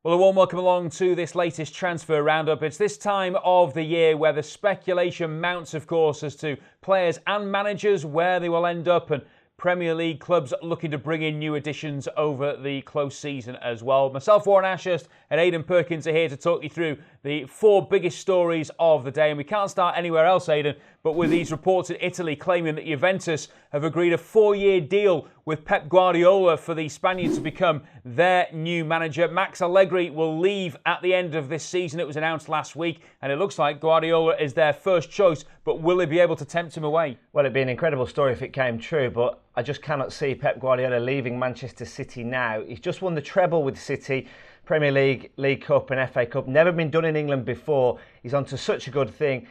Well, a warm welcome along to this latest transfer roundup. It's this time of the year where the speculation mounts, of course, as to players and managers, where they will end up, and Premier League clubs looking to bring in new additions over the close season as well. Myself, Warren Ashurst and Aidan Perkins are here to talk you through the four biggest stories of the day. And we can't start anywhere else, Aidan, but with these reports in Italy claiming that Juventus have agreed a 4-year deal with Pep Guardiola for the Spaniard to become their new manager. Max Allegri will leave at the end of this season. It was announced last week, and it looks like Guardiola is their first choice, but will they be able to tempt him away? Well, it'd be an incredible story if it came true, but I just cannot see Pep Guardiola leaving Manchester City now. He's just won the treble with City, Premier League, League Cup and FA Cup. Never been done in England before. He's on to such a good thing.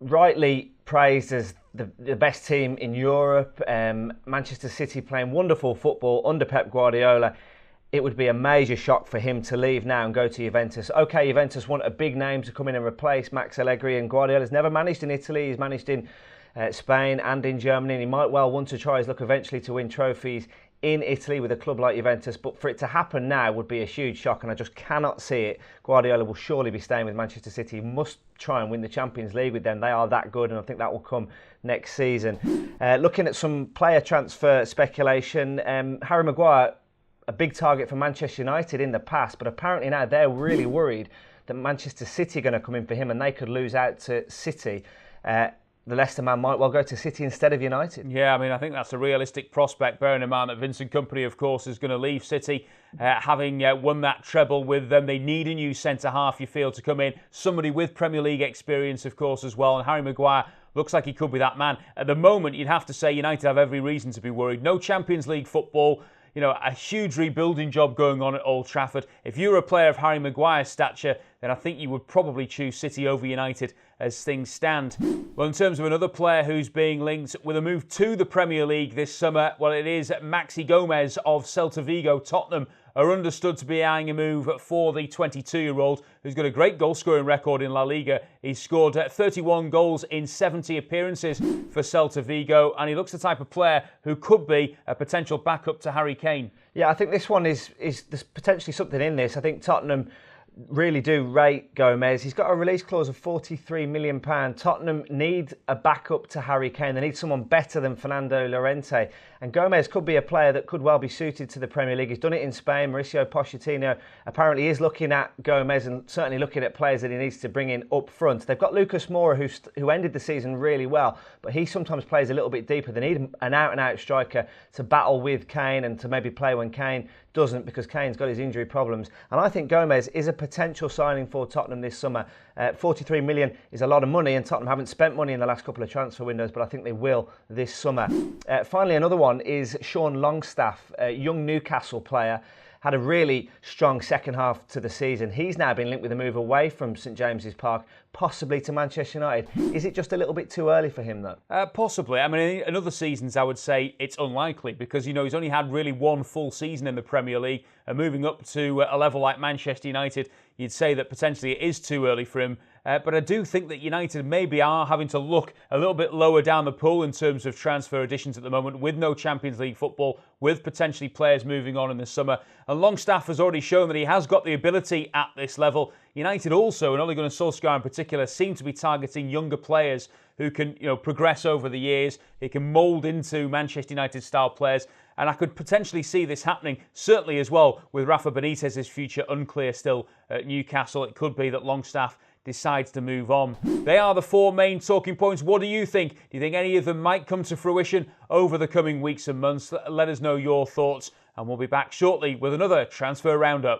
Rightly praised as the best team in Europe. Manchester City playing wonderful football under Pep Guardiola. It would be a major shock for him to leave now and go to Juventus. OK, Juventus want a big name to come in and replace Max Allegri, and Guardiola's never managed in Italy. He's managed in Spain and in Germany, and he might well want to try his luck eventually to win trophies in Italy with a club like Juventus. But for it to happen now would be a huge shock, and I just cannot see it. Guardiola will surely be staying with Manchester City. He must try and win the Champions League with them. They are that good, and I think that will come next season. Looking at some player transfer speculation, Harry Maguire, a big target for Manchester United in the past, but apparently now they're really worried that Manchester City are going to come in for him and they could lose out to City. The Leicester man might well go to City instead of United. Yeah, I mean, I think that's a realistic prospect, bearing in mind that Vincent Kompany, of course, is going to leave City, having won that treble with them. They need a new centre-half, you feel, to come in. Somebody with Premier League experience, of course, as well. And Harry Maguire looks like he could be that man. At the moment, you'd have to say United have every reason to be worried. No Champions League football. You know, a huge rebuilding job going on at Old Trafford. If you were a player of Harry Maguire's stature, then I think you would probably choose City over United as things stand. Well, in terms of another player who's being linked with a move to the Premier League this summer, well, it is Maxi Gomez of Celta Vigo. Tottenham are understood to be eyeing a move for the 22-year-old who's got a great goal-scoring record in La Liga. He's scored 31 goals in 70 appearances for Celta Vigo, and he looks the type of player who could be a potential backup to Harry Kane. Yeah, I think this one is there's potentially something in this. I think Tottenham really do rate Gomez. He's got a release clause of £43 million. Tottenham need a backup to Harry Kane. They need someone better than Fernando Llorente. And Gomez could be a player that could well be suited to the Premier League. He's done it in Spain. Mauricio Pochettino apparently is looking at Gomez and certainly looking at players that he needs to bring in up front. They've got Lucas Moura, who ended the season really well, but he sometimes plays a little bit deeper. They need an out-and-out striker to battle with Kane and to maybe play when Kane doesn't, because Kane's got his injury problems. And I think Gomez is a potential signing for Tottenham this summer. 43 million is a lot of money, and Tottenham haven't spent money in the last couple of transfer windows, but I think they will this summer. Finally, another one is Sean Longstaff, a young Newcastle player. Had a really strong second half to the season. He's now been linked with a move away from St James's Park, possibly to Manchester United. Is it just a little bit too early for him, though? Possibly. I mean, in other seasons, I would say it's unlikely because, you know, he's only had really one full season in the Premier League, and moving up to a level like Manchester United, you'd say that potentially it is too early for him. But I do think that United maybe are having to look a little bit lower down the pool in terms of transfer additions at the moment, with no Champions League football, with potentially players moving on in the summer. And Longstaff has already shown that he has got the ability at this level. United also, and Ole Gunnar Solskjaer in particular, seem to be targeting younger players who can, you know, progress over the years. He can mould into Manchester United-style players. And I could potentially see this happening, certainly as well, with Rafa Benitez's future unclear still at Newcastle. It could be that Longstaff decides to move on. They are the four main talking points. What do you think? Do you think any of them might come to fruition over the coming weeks and months? Let us know your thoughts, and we'll be back shortly with another Transfer Roundup.